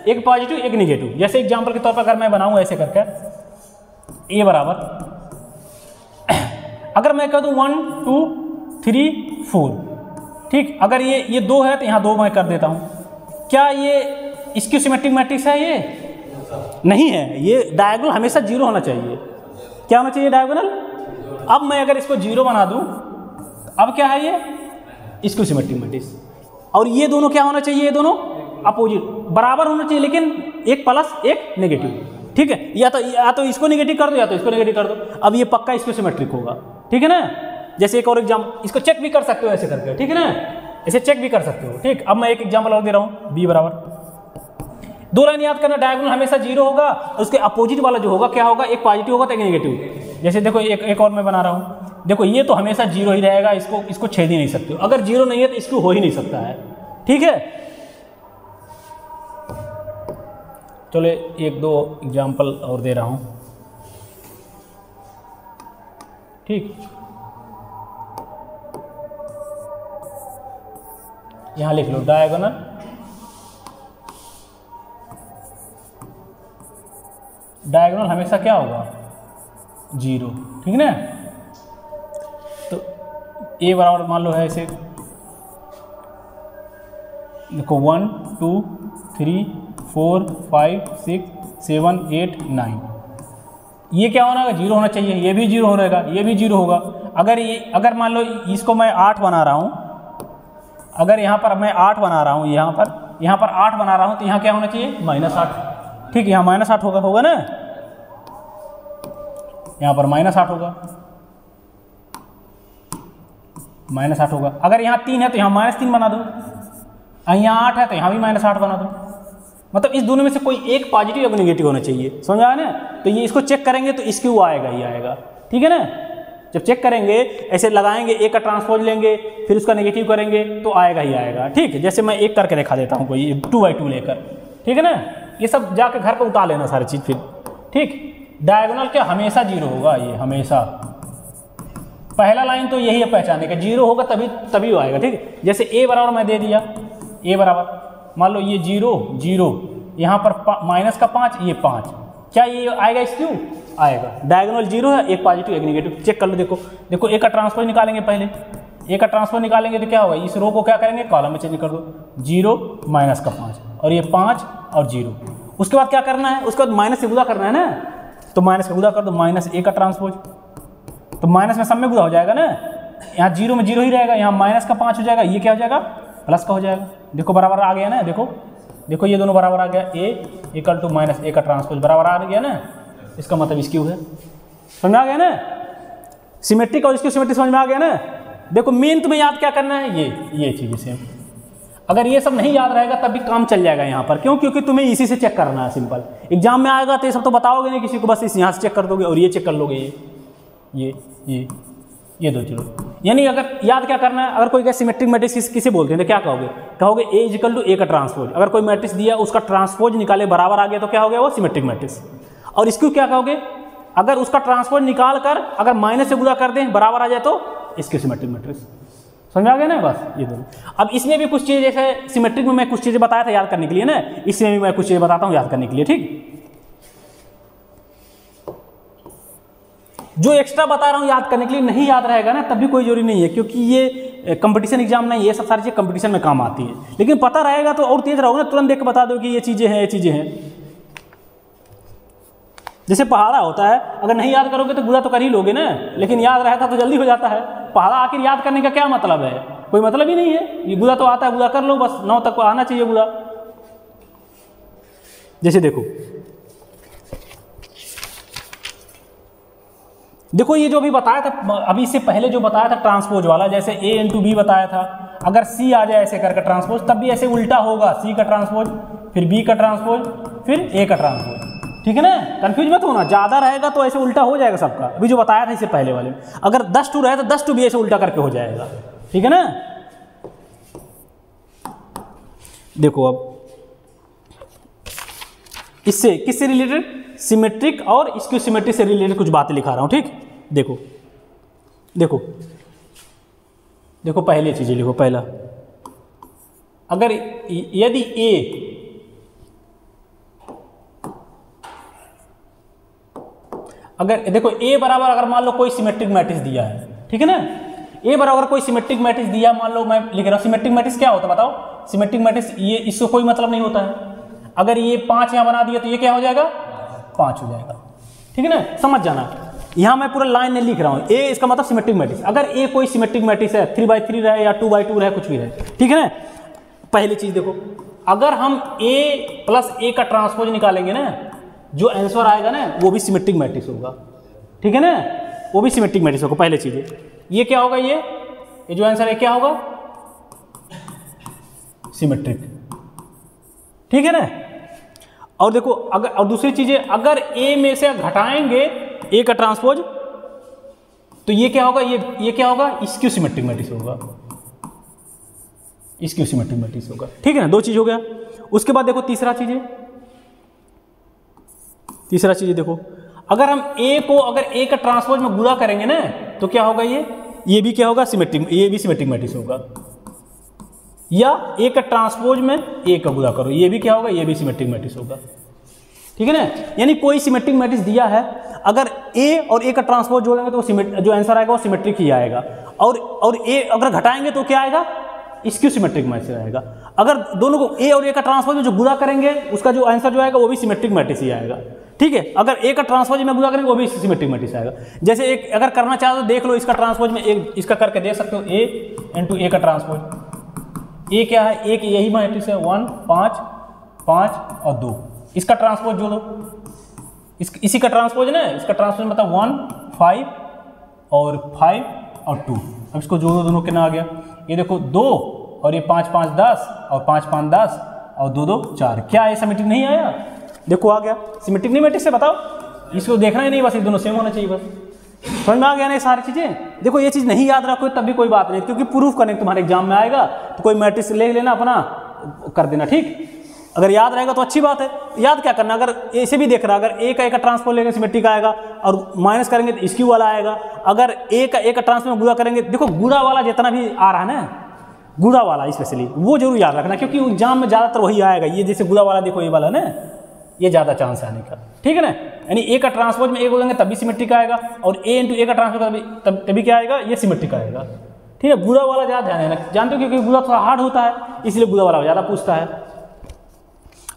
एक पॉजिटिव एक नेगेटिव। जैसे एग्जाम्पल के तौर पर अगर मैं बनाऊँ ऐसे करके ए बराबर, अगर मैं कह दूँ 1 2 3 4, ठीक। अगर ये 2 है तो यहाँ 2 मैं कर देता हूँ। क्या ये इसकी सिमेट्रिक मैट्रिक्स है, ये नहीं है, ये डायगोनल हमेशा 0 होना चाहिए। क्या होना चाहिए डायगोनल। अब मैं अगर इसको 0 बना दूँ, अब क्या है ये इसकी सिमेट्रिक मैट्रिक्स, और ये दोनों क्या होना चाहिए, ये दोनों अपोजिट बराबर होना चाहिए, लेकिन एक प्लस एक नेगेटिव, ठीक है। या तो इसको नेगेटिव कर दो या तो इसको नेगेटिव कर दो। अब ये पक्का इसको सिमेट्रिक होगा, ठीक है ना। जैसे एक और एग्जाम्पल, इसको चेक भी कर सकते हो ऐसे करके, ठीक है ना, ऐसे चेक भी कर सकते हो, ठीक। अब मैं एक एग्जाम्पल और दे रहा हूँ, बी बराबर 2 लाइन याद करना, डायगोनल हमेशा 0 होगा, उसके अपोजिट वाला जो होगा क्या होगा, एक पॉजिटिव होगा तो एक नेगेटिव। जैसे देखो एक और मैं बना रहा हूँ, देखो ये तो हमेशा 0 ही रहेगा, इसको छेद ही नहीं सकते हो। अगर 0 नहीं है तो इसको हो ही नहीं सकता है, ठीक है। चलो 1-2 एग्जाम्पल और दे रहा हूँ, ठीक। यहाँ लिख लो डायगोनल हमेशा क्या होगा 0, ठीक ना। तो ए बराबर मान लो है ऐसे, देखो 1 2 3 4 5 6 7 8 9, ये क्या होना है 0 होना चाहिए, ये भी 0 रहेगा, ये भी 0 होगा। अगर मान लो इसको मैं 8 बना रहा हूँ, अगर यहाँ पर मैं 8 बना रहा हूँ, यहाँ पर 8 बना रहा हूँ, तो यहाँ क्या होना चाहिए -8, ठीक। यहाँ -8 होगा ना। यहाँ पर -8 होगा, -8 होगा। अगर यहाँ 3 है तो यहाँ -3 बना दो, यहाँ 8 है तो यहाँ भी -8 बना दो। मतलब इस दोनों में से कोई एक पॉजिटिव या नेगेटिव होना चाहिए, समझ आया ना। तो ये इसको चेक करेंगे तो इसकी वो आएगा ही आएगा, ठीक है ना। जब चेक करेंगे ऐसे लगाएंगे, एक का ट्रांसपोज लेंगे फिर उसका नेगेटिव करेंगे तो आएगा ही आएगा, ठीक है। जैसे मैं एक करके दिखा देता हूँ, कोई 2/2 लेकर, ठीक है ना। ये सब जाके घर पर उतार लेना सारी चीज़ फिर, ठीक। डायगोनल क्या हमेशा 0 होगा, ये हमेशा पहला लाइन तो यही है पहचाने का, 0 होगा तभी आएगा, ठीक। जैसे a बराबर मैं दे दिया, a बराबर मान लो ये 0 0, यहाँ पर -5, ये 5, क्या ये आएगा इस क्यू आएगा। डायगोनल 0 है, एक पॉजिटिव एक नेगेटिव, चेक कर लो। देखो एक का ट्रांसपोज निकालेंगे, पहले एक का ट्रांसपोज निकालेंगे तो क्या होगा, इस रो को क्या करेंगे कॉलम में चेंज कर दो, 0 -5 और ये 5 और 0। उसके बाद क्या करना है, उसके बाद माइनस से गुदा करना है ना, तो माइनस का गुदा कर दो, -1 का ट्रांसपोज, तो माइनस में सब में गुदा हो जाएगा ना। यहाँ 0 में 0 ही रहेगा, यहाँ -5 हो जाएगा, ये क्या हो जाएगा प्लस का हो जाएगा। देखो बराबर आ गया ना, देखो ये दोनों बराबर आ गया, a = -1 का ट्रांसपोज बराबर आ गया ना। इसका मतलब इस क्यू है, समझ में आ गया ना। सिमेट्रिक और इसकी सिमेट्रिक समझ में आ गया ना। देखो मेन तुम्हें याद क्या करना है, ये चीज़ सेम। अगर ये सब नहीं याद रहेगा तब भी काम चल जाएगा यहाँ पर, क्यों, क्योंकि तुम्हें इसी से चेक करना है। सिंपल एग्जाम में आएगा तो ये सब तो बताओगे नहीं किसी को, बस इस यहाँ से चेक कर दोगे और ये चेक कर लोगे, ये दो चलो। यानी अगर याद क्या करना है, अगर कोई क्या सिमेट्रिक मैट्रिक्स किसे बोलते हैं तो क्या कहोगे a = a का ट्रांसपोज। अगर कोई मैट्रिक्स दिया उसका ट्रांसपोज निकाले बराबर आ गया तो क्या हो गया वो सिमेट्रिक मैट्रिक्स। और इसको क्या कहोगे, अगर उसका ट्रांसपोज निकाल कर अगर माइनस से गुणा कर दें बराबर आ जाए तो इसके सिमेट्रिक मैट्रिक्स। समझ आ गया ना, बस ये दोनों। अब इसमें भी कुछ चीज़, जैसे सिमेट्रिक में मैं कुछ चीज़ें बताया था याद करने के लिए ना, इसमें भी मैं कुछ चीज़ें बताता हूँ याद करने के लिए, ठीक। जो एक्स्ट्रा बता रहा हूँ याद करने के लिए, नहीं याद रहेगा ना तब भी कोई जरूरी नहीं है, क्योंकि ये कंपटीशन एग्जाम नहीं, ये सब सारी चीज़ें कंपटीशन में काम आती है। लेकिन पता रहेगा तो और तेज रहोगे ना, तुरंत देख के बता दो कि ये चीज़ें हैं, ये चीज़ें हैं। जैसे पहाड़ा होता है, अगर नहीं याद करोगे तो गुदा तो कर ही लोगे ना, लेकिन याद रहता तो जल्दी हो जाता है। पहाड़ा आखिर याद करने का क्या मतलब है, कोई मतलब ही नहीं है। ये गुदा तो आता है, गुदा कर लो बस, 9 तक आना चाहिए गुदा। जैसे देखो ये जो अभी बताया था, अभी इससे पहले जो बताया था ट्रांसपोज वाला, जैसे a × b बताया था, अगर c आ जाए ऐसे करके ट्रांसपोज, तब भी ऐसे उल्टा होगा, c का ट्रांसपोज फिर b का ट्रांसपोज फिर a का ट्रांसपोज, ठीक है ना। कंफ्यूज मत होना, ज़्यादा रहेगा तो ऐसे उल्टा हो जाएगा सबका। अभी जो बताया था इससे पहले वाले, अगर 10 टू रहे तो 10 टू भी ऐसे उल्टा करके हो जाएगा, ठीक है ना। देखो अब इससे किससे रिलेटेड, सिमेट्रिक और इसकी सिमेट्रिक से रिलेटेड कुछ बातें लिखा रहा हूं, ठीक। देखो पहली चीजें लिखो। पहला, अगर यदि a अगर देखो a बराबर अगर मान लो कोई सिमेट्रिक मैट्रिक्स दिया है, ठीक है ना। a बराबर कोई सिमेट्रिक मैट्रिक्स दिया, मान लो मैं लिख रहा हूं। सिमेट्रिक मैट्रिक्स क्या होता है बताओ, सिमेट्रिक मैट्रिक्स ये इससे कोई मतलब नहीं होता है। अगर ये 5 यहाँ बना दिया तो ये क्या हो जाएगा 5 हो जाएगा, ठीक है ना। समझ जाना, यहाँ मैं पूरा लाइन नहीं लिख रहा हूँ। a इसका मतलब सिमेट्रिक मैट्रिक्स, अगर a कोई सिमेट्रिक मैट्रिक्स है, 3/3 रहे या 2/2 रहे, कुछ भी रहे, ठीक है ना। पहली चीज देखो, अगर हम a + a का ट्रांसपोज निकालेंगे ना, जो आंसर आएगा ना वो भी सिमेट्रिक मैट्रिक्स होगा, ठीक है ना, वो भी सिमेट्रिक मैट्रिक्स होगा। पहले चीज ये क्या होगा, ये जो आंसर है क्या होगा सिमेट्रिक, ठीक है ना। और देखो अगर, और दूसरी चीजें, अगर a में से घटाएंगे a का ट्रांसपोज तो ये क्या होगा, ये क्या होगा, इसकी सिमेट्रिक मैट्रिक्स होगा, इसकी सिमेट्रिक मैट्रिक्स होगा, ठीक है ना। 2 चीज हो गया। उसके बाद देखो तीसरा चीज देखो, अगर हम a को अगर a का ट्रांसपोज में गुणा करेंगे ना तो क्या होगा, ये भी क्या होगा सिमेट्रिक, ये भी सिमेट्रिक मैट्रिक्स होगा। या a का ट्रांसपोज में a का गुणा करो, ये भी क्या होगा, ये भी सिमेट्रिक मैट्रिक्स होगा, ठीक है ना। यानी कोई सिमेट्रिक मैट्रिक्स दिया है, अगर a और a का ट्रांसपोज जोड़ेंगे तो जो आंसर आएगा वो सिमेट्रिक ही आएगा। और a अगर घटाएंगे तो क्या आएगा, इसकी सिमेट्रिक मैट्रिक्स आएगा। अगर दोनों को a और a का ट्रांसपोज में जो गुणा करेंगे उसका जो आंसर जो आएगा वो भी सिमेट्रिक मैट्रिक्स ही आएगा, ठीक है। अगर a का ट्रांसपोज में गुणा करेंगे वो भी सिमेट्रिक मैट्रिक्स आएगा। जैसे एक अगर करना चाहो तो देख लो, इसका ट्रांसपोज में एक इसका करके देख सकते हो, a × a का ट्रांसपोज। a क्या है, एक यही मैट्रिक्स है 1 5 5 और 2, इसका ट्रांसपोज जोड़ो, इसी का ट्रांसपोज ना, इसका ट्रांसपोज मतलब 1 5 और 5 और 2। अब इसको जोड़ो, दोनों कितना आ गया, ये देखो 2 और ये 5 5 10 और 5 5 10 और 2 2 4। क्या ये सिमेट्रिक नहीं आया? देखो आ गया सिमेट्रिक नहीं मैट्रिक्स से, बताओ, इसको देखना ही नहीं, बस ये दोनों सेम होना चाहिए बस। समझ में आ गया ना ये सारी चीज़ें। देखो ये चीज़ नहीं याद रखो तब भी कोई बात नहीं, क्योंकि प्रूफ करने तुम्हारे एग्जाम में आएगा तो कोई मैट्रिक्स ले लेना अपना कर देना, ठीक। अगर याद रहेगा तो अच्छी बात है। याद क्या करना, अगर ऐसे भी देख रहा, अगर ए का ट्रांसपोज लेंगे सिमेट्रिक आएगा और माइनस करेंगे तो स्क्यू वाला आएगा। अगर ए का ट्रांसपोज गुणा करेंगे, देखो गुणा वाला जितना भी आ रहा है ना, गुणा वाला स्पेशली वो जरूर याद रखना, क्योंकि एग्जाम में ज़्यादातर वही आएगा। ये जैसे गुणा वाला देखो, ये वाला ना, ये ज़्यादा चांस है आने का, ठीक है ना। यानी ए का ट्रांसपोज में ए को देंगे तभी सिमेट्रिक आएगा, और ए इंटू ए का ट्रांसपोज तभी क्या आएगा, ये सिमेट्रिक आएगा, ठीक है। बुरा वाला ज़्यादा ध्यान देना, जानते हो क्योंकि बुरा थोड़ा हार्ड होता है, इसलिए बुरा वाला ज़्यादा पूछता है।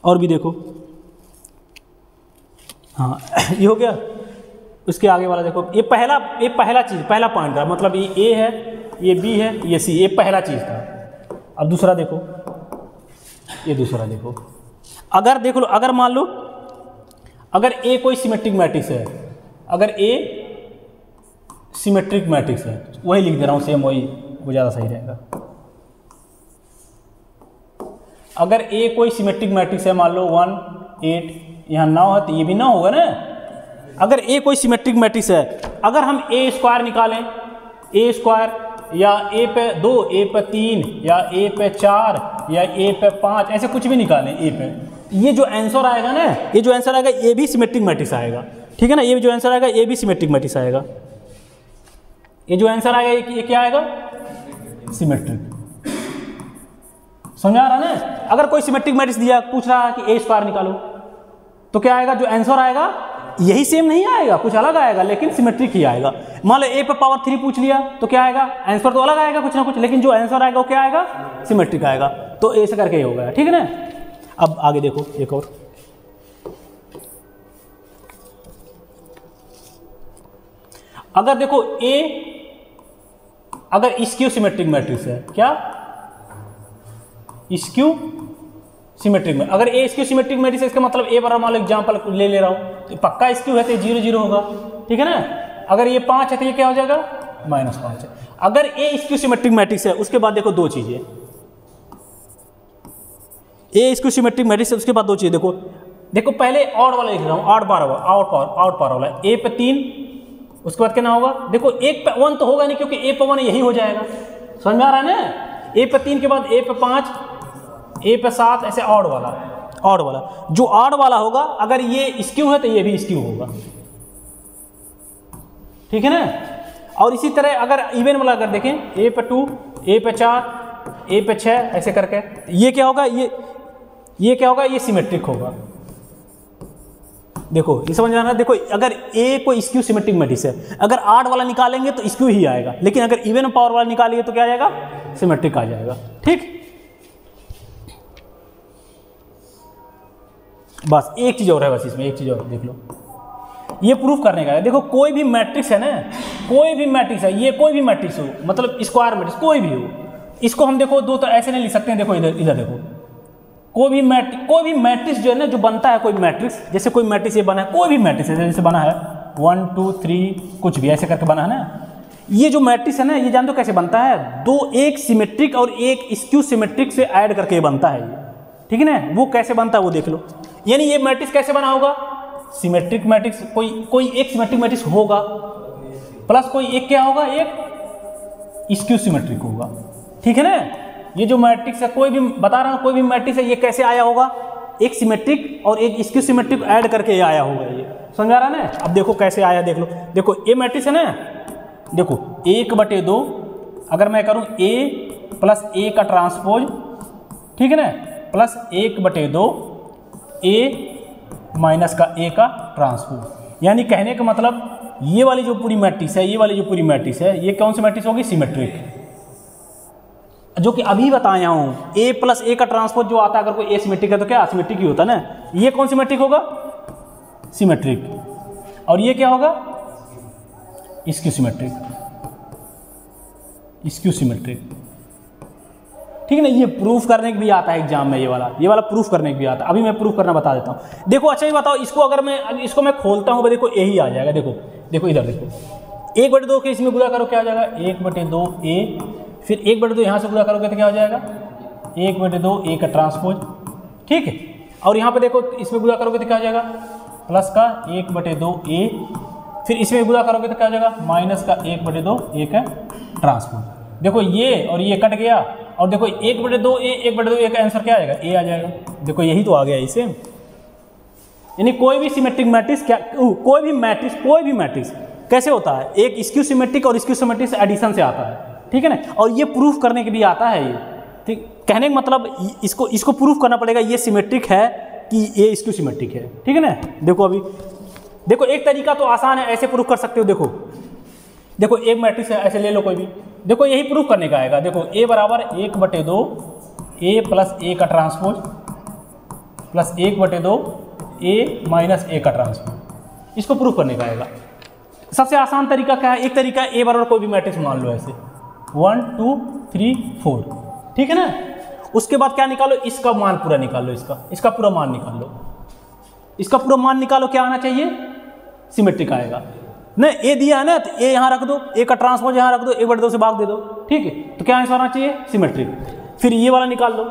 और भी देखो, हाँ ये हो गया। उसके आगे वाला देखो, ये पहला चीज़, पहला पॉइंट था, मतलब ये ए है, ये बी है, ये सी, ये पहला चीज़ था। अब दूसरा देखो, ये दूसरा देखो, अगर देख लो, अगर मान लो अगर ए कोई सिमेट्रिक मैट्रिक्स है, अगर ए सिमेट्रिक मैट्रिक्स है, वही लिख दे रहा हूँ सेम वही, वो ज़्यादा सही रहेगा। अगर ए कोई सिमेट्रिक मैट्रिक्स है, मान लो 1 8, यहाँ 9 है तो ये भी 9 होगा ना। अगर ए कोई सिमेट्रिक मैट्रिक्स है, अगर हम ए स्क्वायर निकालें, ए स्क्वायर या ए पे 2, ए पे 3 या ए पे 4 या ए पे 5, ऐसे कुछ भी निकालें ए पे, ये जो आंसर आएगा ना, ये जो आंसर आएगा ये भी सिमेट्रिक मैट्रिक्स आएगा, ठीक है ना। ये जो आंसर आएगा ये भी सिमेट्रिक मैट्रिक्स आएगा। ये जो आंसर आएगा ये क्या आएगा, सिमेट्रिक। समझ आ रहा ना। अगर कोई सिमेट्रिक मैट्रिक्स दिया, पूछ रहा है कि ए स्क्वायर निकालो, तो क्या आएगा, जो आंसर आएगा यही सेम नहीं आएगा, कुछ अलग आएगा, लेकिन सिमेट्रिक ही आएगा। मान लो ए पे पावर 3 पूछ लिया तो क्या आएगा, आंसर तो अलग आएगा कुछ ना कुछ, लेकिन जो आंसर आएगा वो क्या आएगा, सिमेट्रिक आएगा। तो ऐसे करके ही होगा, ठीक है ना। अब आगे देखो एक और, अगर देखो ए अगर स्क्यू सिमेट्रिक मैट्रिक्स है, क्या स्क्यू सिमेट्रिक में, अगर ए स्क्यू सिमेट्रिक मैट्रिक्स है, इसका मतलब ए बराबर मान लो एग्जाम्पल ले रहा हूं, तो पक्का स्क्यू है तो 0 0 होगा, ठीक है ना। अगर ये 5 है तो ये क्या हो जाएगा, -5 है। अगर ए स्क्यू सिमेट्रिक मैट्रिक्स है, उसके बाद देखो दो चीजें, ए स्क्यू सिमेट्रिक मैट्रिक्स है, उसके बाद दो चीजें देखो पहले ऑड वाला लिख रहा हूं, ऑड पावर वाला, ए पे 3, उसके बाद क्या होगा, देखो एक पे 1 तो होगा नहीं, क्योंकि ए पे 1 यही हो जाएगा। समझ में आ रहा है ना। ए पे 3 के बाद ए पे 5, ए पे 7, ऐसे ऑड वाला जो ऑड वाला होगा, अगर ये स्क्यू है तो ये भी स्क्यू होगा, ठीक है ना। और इसी तरह अगर इवन वाला अगर देखें, ए पे 2, ए पे 4, ए पे 6, ऐसे करके ये क्या होगा, ये क्या होगा, ये सिमेट्रिक होगा। देखो ये समझ में आ रहा है। देखो अगर ए को स्क्यू सिमेट्रिक मैट्रिक्स है, अगर ऑड वाला निकालेंगे तो स्क्यू ही आएगा, लेकिन अगर इवन पावर वाला निकालेंगे तो क्या आ जाएगा, सिमेट्रिक आ जाएगा, ठीक। बस एक चीज और है, बस इसमें एक चीज और देख लो, ये प्रूफ करने का है। देखो कोई भी मैट्रिक्स है ना, कोई भी मैट्रिक्स है, ये कोई भी मैट्रिक्स हो, मतलब स्क्वायर मैट्रिक्स कोई भी हो, इसको हम देखो दो तो ऐसे नहीं लिख सकते हैं। देखो इधर देखो, कोई भी मैट्रिक्स जो है ना, जो बनता है कोई मैट्रिक्स, जैसे कोई मैट्रिक्स ये बना है, कोई भी मैट्रिक्स है जैसे बना है 1 2 3 कुछ भी ऐसे करके बना है ना, ये जो मैट्रिक्स है ना, ये जानते हो कैसे बनता है, दो एक सिमेट्रिक और एक स्क्यू सिमेट्रिक से ऐड करके बनता है ये, ठीक है ना। वो कैसे बनता है वो देख लो। यानी ये मैट्रिक्स कैसे बना होगा, सिमेट्रिक मैट्रिक्स, कोई एक सिमेट्रिक मैट्रिक्स होगा, प्लस कोई एक क्या होगा, एक स्क्यू सिमेट्रिक होगा, ठीक है ना। ये जो मैट्रिक्स है, कोई भी बता रहा हूँ, कोई भी मैट्रिक्स है, ये कैसे आया होगा, एक सिमेट्रिक और एक स्क्यू सिमेट्रिक ऐड करके ये आया होगा, ये समझा रहा है ना। अब देखो कैसे आया, देख लो। देखो ये मैट्रिक्स है ना, देखो 1/2 अगर मैं करूँ a प्लस a का ट्रांसपोज, ठीक है ना, प्लस 1/2 a माइनस का a का ट्रांसपोज। यानी कहने का मतलब ये वाली जो पूरी मैट्रिक्स है, ये वाली जो पूरी मैट्रिक्स है, ये कौन सी मैट्रिक्स होगी, सिमेट्रिक, जो कि अभी बताया हूँ। a प्लस a का ट्रांसपोज जो आता है, अगर कोई a सिमेट्रिक है तो क्या सिमेट्रिक ही होता है ना। ये कौन सिमेट्रिक होगा, सिमेट्रिक, और ये क्या होगा, स्क्यू सिमेट्रिक, स्क्यू सिमेट्रिक, ठीक है ना। ये प्रूफ करने के भी आता है एग्जाम में, ये वाला प्रूफ करने के भी आता है। अभी मैं प्रूफ करना बता देता हूँ। देखो अच्छा ये बताओ, इसको अगर मैं खोलता हूँ, देखो यही आ जाएगा। देखो इधर देखो, 1/2 के इसमें गुणा करो क्या आ जाएगा 1/2 a, फिर 1/2 यहाँ से गुणा करोगे तो क्या हो जाएगा 1/2 a का ट्रांसपोज, ठीक है। और यहाँ पे देखो इसमें गुणा करोगे तो क्या हो जाएगा प्लस का 1/2 a, फिर इसमें गुणा करोगे तो क्या हो जाएगा माइनस का 1/2 a का ट्रांसपोज। देखो ये और ये कट गया, और देखो 1/2 a का आंसर क्या आएगा a आ जाएगा। देखो यही तो आ गया इसे। यानी कोई भी सिमेट्रिक मैट्रिक्स कोई भी मैट्रिक्स कैसे होता है, एक स्क्यू सिमेट्रिक और स्क्यू सिमेट्रिक से एडिशन से आता है, ठीक है ना। और ये प्रूफ करने के लिए आता है ये, ठीक। कहने का मतलब इसको प्रूफ करना पड़ेगा ये सिमेट्रिक है कि ये स्क्यू सिमेट्रिक है, ठीक है ना। देखो अभी देखो एक तरीका तो आसान है, ऐसे प्रूफ कर सकते हो। देखो एक मैट्रिक्स है, ऐसे ले लो कोई भी, देखो यही प्रूफ करने का आएगा। देखो a बराबर 1/2 a प्लस a का transpose plus 1/2 a minus a का ट्रांसपोज, इसको प्रूफ करने का आएगा। सबसे आसान तरीका क्या है, एक तरीका a बराबर कोई भी मैट्रिक्स मान लो ऐसे 1 2 3 4, ठीक है ना। उसके बाद क्या निकालो, इसका मान पूरा निकाल लो, इसका पूरा मान निकाल लो, इसका पूरा मान निकालो। क्या आना चाहिए सिमेट्रिक आएगा ना। a दिया है ना तो a यहाँ रख दो, a का ट्रांसपोज यहाँ रख दो, 1/2 से भाग दे दो, ठीक है। तो क्या आंसर आना चाहिए सिमेट्रिक। फिर ये वाला निकाल लो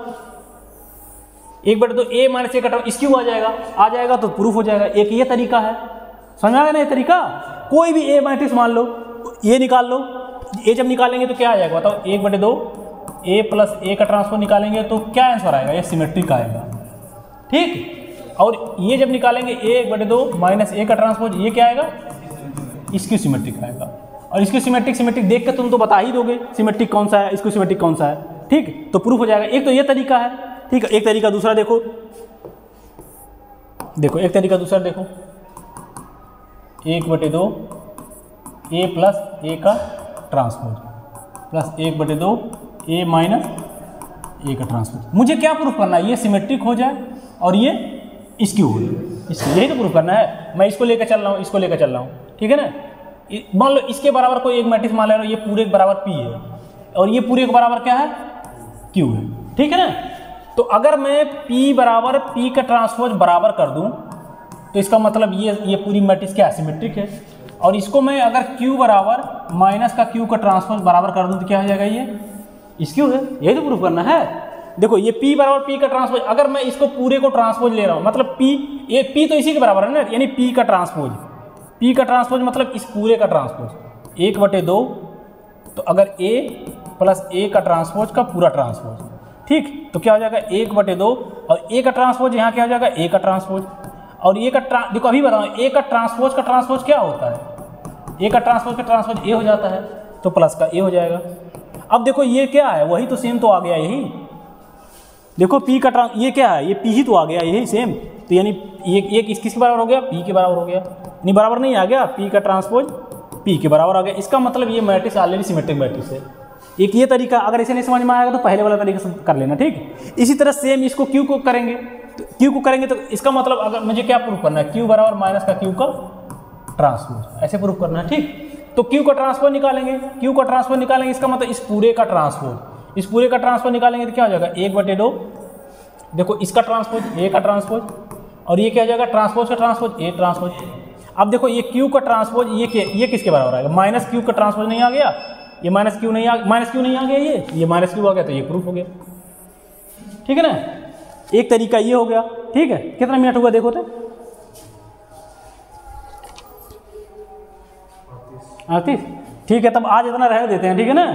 1/2 a माइनस a का ट्रांसपोज, इसक्यू आ जाएगा तो प्रूफ हो जाएगा। एक ये तरीका है, समझ आ गया ना ये तरीका। कोई भी a मैट्रिक्स मान लो, ये निकाल लो, a जब निकालेंगे तो क्या आ जाएगा बताओ 1/2 a प्लस a का ट्रांसपोज निकालेंगे तो क्या आंसर आएगा, ये सिमेट्रिक आएगा, ठीक। और ये जब निकालेंगे 1/2 माइनस a का ट्रांसपोज, ये क्या आएगा इसकी सिमेट्रिक आएगा। और इसकी सिमेट्रिक देख के तुम तो बता ही दोगे सिमेट्रिक कौन सा है, इसको सिमेट्रिक कौन सा है, ठीक। तो प्रूफ हो जाएगा। एक तो ये तरीका है, ठीक है। एक तरीका दूसरा देखो एक तरीका दूसरा देखो 1/2 a प्लस a का transpose plus 1/2 a minus a का ट्रांसपोज। मुझे क्या प्रूफ करना है, ये सिमेट्रिक हो जाए और ये स्क्यू हो जाए, यही तो प्रूफ करना है। मैं इसको लेकर चल रहा हूँ, इसको लेकर चल रहा हूँ, ठीक है ना। मान लो इसके बराबर कोई एक मैट्रिक्स मान ले रहा हूँ, ये पूरे के बराबर p है और ये पूरे के बराबर क्या है q है, ठीक है ना। तो अगर मैं p बराबर p का ट्रांसपोज बराबर कर दूं तो इसका मतलब ये पूरी मैट्रिक्स क्या सिमेट्रिक है। और इसको मैं अगर q बराबर माइनस का q का ट्रांसपोज बराबर कर दूं तो क्या हो जाएगा, ये स्क्यू है। यही तो प्रूफ करना है। देखो ये p बराबर p का ट्रांसपोज, अगर मैं इसको पूरे को ट्रांसपोज ले रहा हूँ मतलब p तो इसी के बराबर है ना, यानी p का ट्रांसपोज मतलब इस पूरे का ट्रांसपोज 1/2, तो अगर a प्लस a का ट्रांसपोज का पूरा ट्रांसपोज, ठीक। तो क्या हो जाएगा 1/2 और a का ट्रांसपोज यहाँ क्या हो जाएगा a का ट्रांसपोज, और a का देखो अभी बताओ a का ट्रांसपोज क्या होता है, a का ट्रांसपोज a हो जाता है, तो प्लस का a हो जाएगा। अब देखो ये क्या है, वही तो सेम तो आ गया यही। देखो p का ये क्या है, ये p ही तो आ गया यही सेम। तो यानी ये किसके बराबर हो गया, p के बराबर हो गया। नहीं बराबर नहीं आ गया, p का ट्रांसपोज p के बराबर आ गया। इसका मतलब ये मैट्रिक्स ऑलरेडी सिमेट्रिक मैट्रिक्स है। एक ये तरीका, अगर इसे नहीं समझ में आएगा तो पहले वाला तरीका कर लेना, ठीक। इसी तरह सेम इसको q को करेंगे तो इसका मतलब अगर मुझे क्या प्रूफ करना है, q बराबर माइनस का q का ट्रांसपोज, ऐसे प्रूफ करना है, ठीक। तो q का ट्रांसपोज निकालेंगे, इसका मतलब इस पूरे का ट्रांसपोज निकालेंगे तो क्या हो जाएगा 1/2। देखो इसका ट्रांसपोज a का ट्रांसपोज, और ये क्या हो जाएगा ट्रांसपोज का ट्रांसपोज a ट्रांसपोज। अब देखो ये q का ट्रांसपोज ये किसके बराबर आएगा, माइनस q का ट्रांसपोज नहीं आ गया, ये माइनस क्यू नहीं आ गया, ये माइनस क्यू आ गया, तो ये प्रूफ हो गया, ठीक है ना। एक तरीका ये हो गया, ठीक है। कितना मिनट हुआ देखो तो 38, ठीक है। तब आज इतना रह देते हैं, ठीक है ना।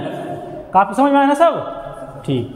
काफी समझ में आया ना सब, ठीक।